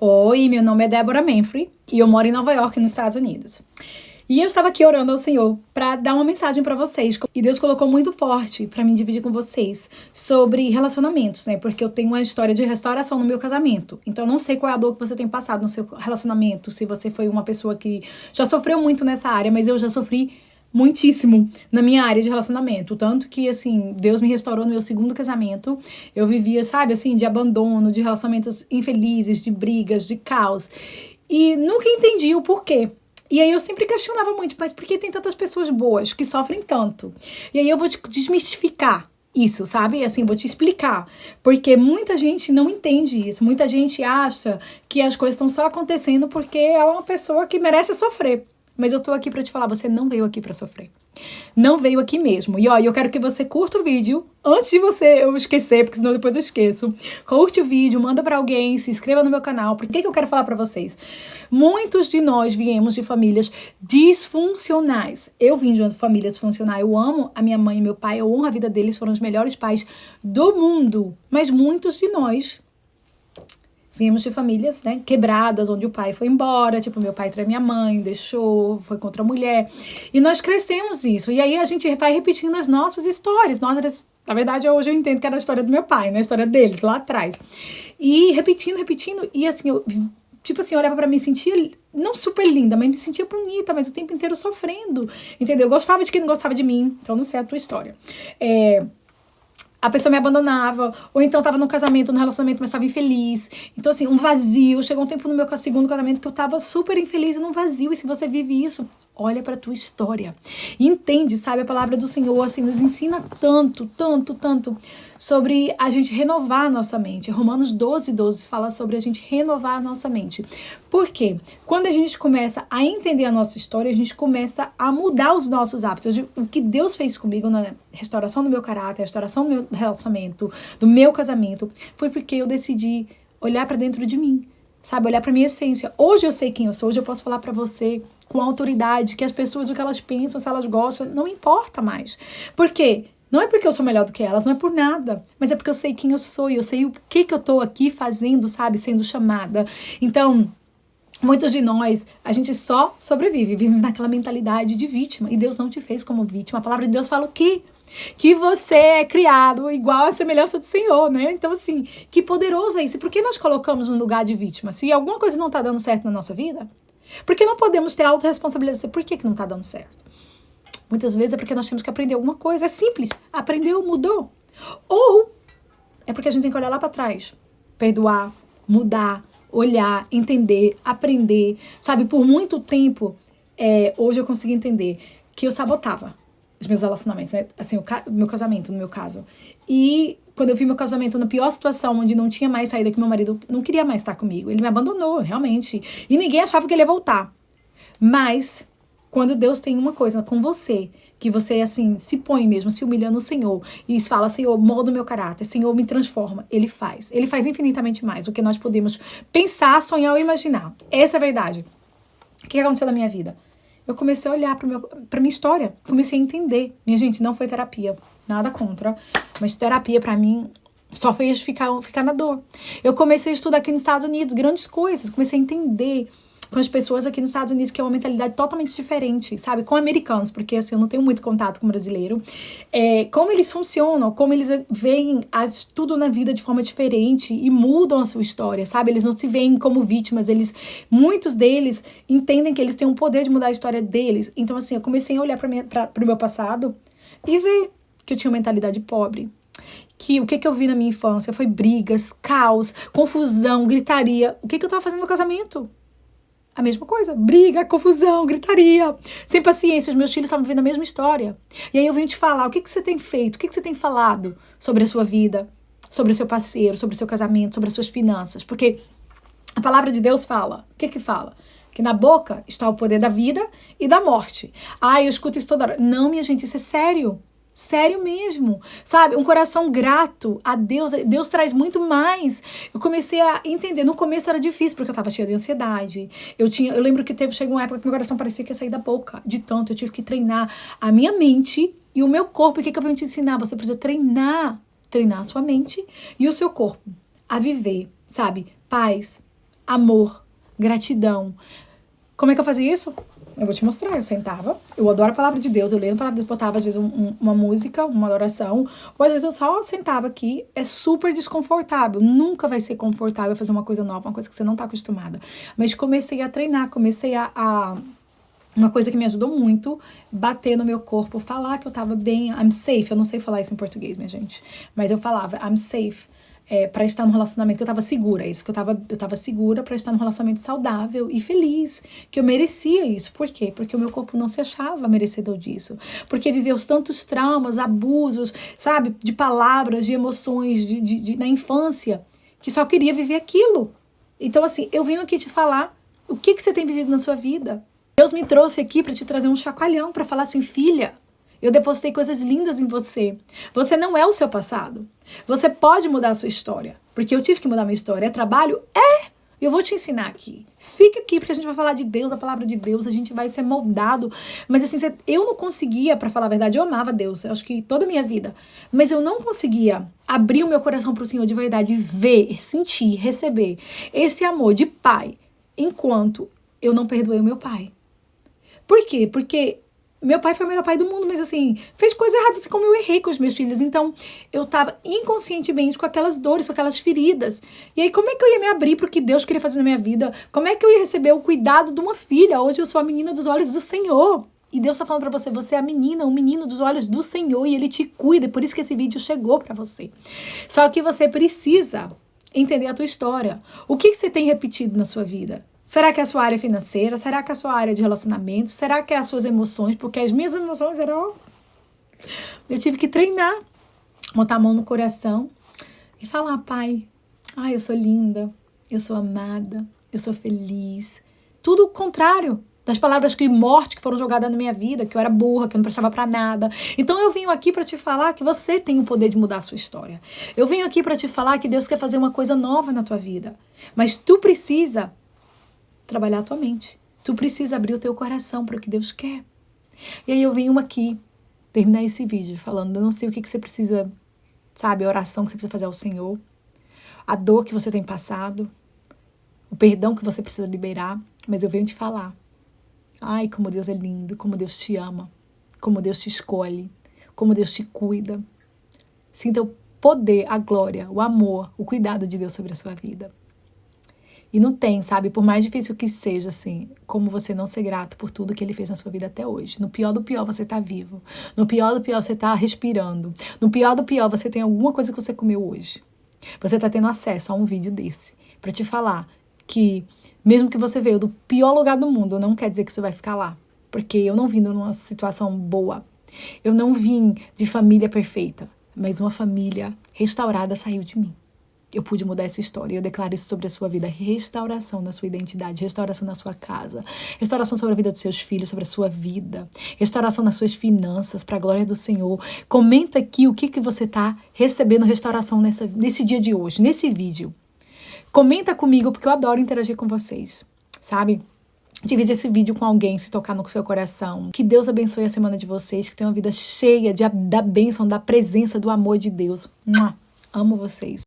Oi, meu nome é Débora Manfrey e eu moro em Nova York, nos Estados Unidos. E eu estava aqui orando ao Senhor para dar uma mensagem para vocês. E Deus colocou muito forte para mim dividir com vocês sobre relacionamentos, né? Porque eu tenho uma história de restauração no meu casamento. Então eu não sei qual é a dor que você tem passado no seu relacionamento, se você foi uma pessoa que já sofreu muito nessa área, mas eu já sofri muitíssimo na minha área de relacionamento, tanto que, assim, Deus me restaurou no meu segundo casamento. Eu vivia, sabe, assim, de abandono, de relacionamentos infelizes, de brigas, de caos, e nunca entendi o porquê. E aí eu sempre questionava muito, mas por que tem tantas pessoas boas que sofrem tanto? E aí eu vou te desmistificar isso, sabe? Assim, vou te explicar. Porque muita gente não entende isso. Muita gente acha que as coisas estão só acontecendo porque ela é uma pessoa que merece sofrer. Mas eu tô aqui pra te falar, você não veio aqui pra sofrer. Não veio aqui mesmo. E ó, eu quero que você curta o vídeo antes de eu esquecer, porque senão depois eu esqueço. Curte o vídeo, manda pra alguém, se inscreva no meu canal. Por que eu quero falar pra vocês? Muitos de nós viemos de famílias disfuncionais. Eu vim de uma família disfuncional. Eu amo a minha mãe e meu pai, eu honro a vida deles, foram os melhores pais do mundo. Mas muitos de nós viemos de famílias, né, quebradas, onde o pai foi embora, tipo, meu pai traiu minha mãe, deixou, foi contra a mulher. E nós crescemos isso. E aí a gente vai repetindo as nossas histórias. Na verdade, hoje eu entendo que era a história do meu pai, né, a história deles, lá atrás. E repetindo, e assim, eu, tipo assim, eu olhava pra mim e sentia, não super linda, mas me sentia bonita, mas o tempo inteiro sofrendo, entendeu? Eu gostava de quem não gostava de mim, então não sei a tua história. A pessoa me abandonava, ou então tava num casamento, num relacionamento, mas tava infeliz. Então, assim, um vazio. Chegou um tempo no meu segundo casamento que eu tava super infeliz e num vazio. E se você vive isso, olha pra tua história. E entende, sabe? A palavra do Senhor, assim, nos ensina tanto, tanto, tanto sobre a gente renovar a nossa mente. Romanos 12:12 fala sobre a gente renovar a nossa mente. Por quê? Quando a gente começa a entender a nossa história, a gente começa a mudar os nossos hábitos. O que Deus fez comigo na restauração do meu caráter, restauração do meu relacionamento, do meu casamento, foi porque eu decidi olhar pra dentro de mim, sabe? Olhar pra minha essência. Hoje eu sei quem eu sou, hoje eu posso falar pra você com autoridade que as pessoas, o que elas pensam, se elas gostam, não importa mais. Por quê? Não é porque eu sou melhor do que elas, não é por nada, mas é porque eu sei quem eu sou e eu sei o que eu tô aqui fazendo, sabe? Sendo chamada. Então, muitos de nós, a gente só sobrevive, vive naquela mentalidade de vítima. E Deus não te fez como vítima. A palavra de Deus fala o quê? Que você é criado igual à semelhança do Senhor, né? Então, assim, que poderoso é isso. Por que nós colocamos no lugar de vítima? Se alguma coisa não tá dando certo na nossa vida, por que não podemos ter autorresponsabilidade? Por que não tá dando certo? Muitas vezes é porque nós temos que aprender alguma coisa. É simples. Aprendeu, mudou. Ou é porque a gente tem que olhar lá pra trás. Perdoar, mudar, olhar, entender, aprender. Sabe, por muito tempo, hoje eu consegui entender que eu sabotava os meus relacionamentos, né? Assim, o meu casamento, no meu caso. E quando eu vi meu casamento na pior situação, onde não tinha mais saída, que meu marido não queria mais estar comigo. Ele me abandonou, realmente. E ninguém achava que ele ia voltar. Mas, quando Deus tem uma coisa com você, que você, assim, se põe mesmo, se humilha no Senhor, e fala, Senhor, molda o meu caráter, Senhor, me transforma. Ele faz. Ele faz infinitamente mais do que nós podemos pensar, sonhar ou imaginar. Essa é a verdade. O que aconteceu na minha vida? Eu comecei a olhar pra minha história, comecei a entender. Minha gente, não foi terapia, nada contra, mas terapia pra mim só fez ficar na dor. Eu comecei a estudar aqui nos Estados Unidos, grandes coisas, comecei a entender com as pessoas aqui nos Estados Unidos, que é uma mentalidade totalmente diferente, sabe? Com americanos, porque assim, eu não tenho muito contato com brasileiro. Como eles funcionam, como eles veem tudo na vida de forma diferente e mudam a sua história, sabe? Eles não se veem como vítimas, muitos deles entendem que eles têm um poder de mudar a história deles. Então, assim, eu comecei a olhar pro meu passado e ver que eu tinha uma mentalidade pobre. O que eu vi na minha infância foi brigas, caos, confusão, gritaria. O que eu tava fazendo no meu casamento? A mesma coisa, briga, confusão, gritaria, sem paciência. Os meus filhos estavam vivendo a mesma história. E aí eu venho te falar, o que você tem feito, o que você tem falado sobre a sua vida, sobre o seu parceiro, sobre o seu casamento, sobre as suas finanças. Porque a palavra de Deus fala, o que fala? Que na boca está o poder da vida e da morte. Eu escuto isso toda hora. Não, minha gente, isso é sério. Sério mesmo, sabe? Um coração grato a Deus. Deus traz muito mais. Eu comecei a entender. No começo era difícil, porque eu tava cheia de ansiedade. Eu lembro que chegou uma época que meu coração parecia que ia sair da boca. De tanto, eu tive que treinar a minha mente e o meu corpo. E o que eu venho te ensinar? Você precisa treinar a sua mente e o seu corpo a viver, sabe? Paz, amor, gratidão. Como é que eu fazia isso? Eu vou te mostrar. Eu sentava, eu adoro a palavra de Deus, eu leio a palavra de Deus, botava às vezes uma música, uma oração, ou às vezes eu só sentava aqui. É super desconfortável, nunca vai ser confortável fazer uma coisa nova, uma coisa que você não tá acostumada. Mas comecei a treinar, comecei uma coisa que me ajudou muito, bater no meu corpo, falar que eu tava bem, I'm safe. Eu não sei falar isso em português, minha gente, mas eu falava, I'm safe. Pra estar num relacionamento que eu tava segura, isso que eu tava segura pra estar num relacionamento saudável e feliz, que eu merecia isso. Por quê? Porque o meu corpo não se achava merecedor disso, porque viveu tantos traumas, abusos, sabe, de palavras, de emoções, na infância, que só queria viver aquilo. Então assim, eu venho aqui te falar o que você tem vivido na sua vida. Deus me trouxe aqui pra te trazer um chacoalhão, pra falar assim, filha, eu depositei coisas lindas em você. Você não é o seu passado. Você pode mudar a sua história. Porque eu tive que mudar minha história. É trabalho? Eu vou te ensinar aqui. Fica aqui, porque a gente vai falar de Deus, a palavra de Deus. A gente vai ser moldado. Mas assim, eu não conseguia, pra falar a verdade, eu amava Deus. Eu acho que toda a minha vida. Mas eu não conseguia abrir o meu coração pro Senhor de verdade. Ver, sentir, receber esse amor de pai. Enquanto eu não perdoei o meu pai. Por quê? Porque meu pai foi o melhor pai do mundo, mas assim, fez coisas erradas, assim como eu errei com os meus filhos. Então, eu tava inconscientemente com aquelas dores, com aquelas feridas. E aí, como é que eu ia me abrir pro que Deus queria fazer na minha vida? Como é que eu ia receber o cuidado de uma filha? Hoje eu sou a menina dos olhos do Senhor. E Deus tá falando pra você, você é a menina, o menino dos olhos do Senhor, e Ele te cuida. Por isso que esse vídeo chegou pra você. Só que você precisa entender a tua história. O que você tem repetido na sua vida? Será que é a sua área financeira? Será que é a sua área de relacionamento? Será que é as suas emoções? Porque as minhas emoções eram... Eu tive que treinar. Botar a mão no coração e falar, pai, eu sou linda, eu sou amada, eu sou feliz. Tudo o contrário das palavras de morte que foram jogadas na minha vida, que eu era burra, que eu não prestava pra nada. Então eu vim aqui pra te falar que você tem o poder de mudar a sua história. Eu vim aqui pra te falar que Deus quer fazer uma coisa nova na tua vida. Mas tu precisa trabalhar a tua mente. Tu precisa abrir o teu coração para o que Deus quer. E aí eu venho aqui terminar esse vídeo falando, eu não sei o que você precisa, sabe, a oração que você precisa fazer ao Senhor, a dor que você tem passado, o perdão que você precisa liberar, mas eu venho te falar. Ai, como Deus é lindo, como Deus te ama, como Deus te escolhe, como Deus te cuida. Sinta o poder, a glória, o amor, o cuidado de Deus sobre a sua vida. E não tem, sabe, por mais difícil que seja, assim, como você não ser grato por tudo que Ele fez na sua vida até hoje. No pior do pior, você tá vivo. No pior do pior, você tá respirando. No pior do pior, você tem alguma coisa que você comeu hoje. Você tá tendo acesso a um vídeo desse, pra te falar que, mesmo que você veio do pior lugar do mundo, não quer dizer que você vai ficar lá. Porque eu não vim numa situação boa. Eu não vim de família perfeita, mas uma família restaurada saiu de mim. Eu pude mudar essa história. Eu declaro isso sobre a sua vida. Restauração na sua identidade, restauração na sua casa, restauração sobre a vida dos seus filhos, sobre a sua vida, restauração nas suas finanças, para a glória do Senhor. Comenta aqui o que você está recebendo restauração nesse dia de hoje, nesse vídeo. Comenta comigo, porque eu adoro interagir com vocês, sabe? Divide esse vídeo com alguém, se tocar no seu coração. Que Deus abençoe a semana de vocês, que tenham uma vida cheia da bênção, da presença, do amor de Deus. Amo vocês.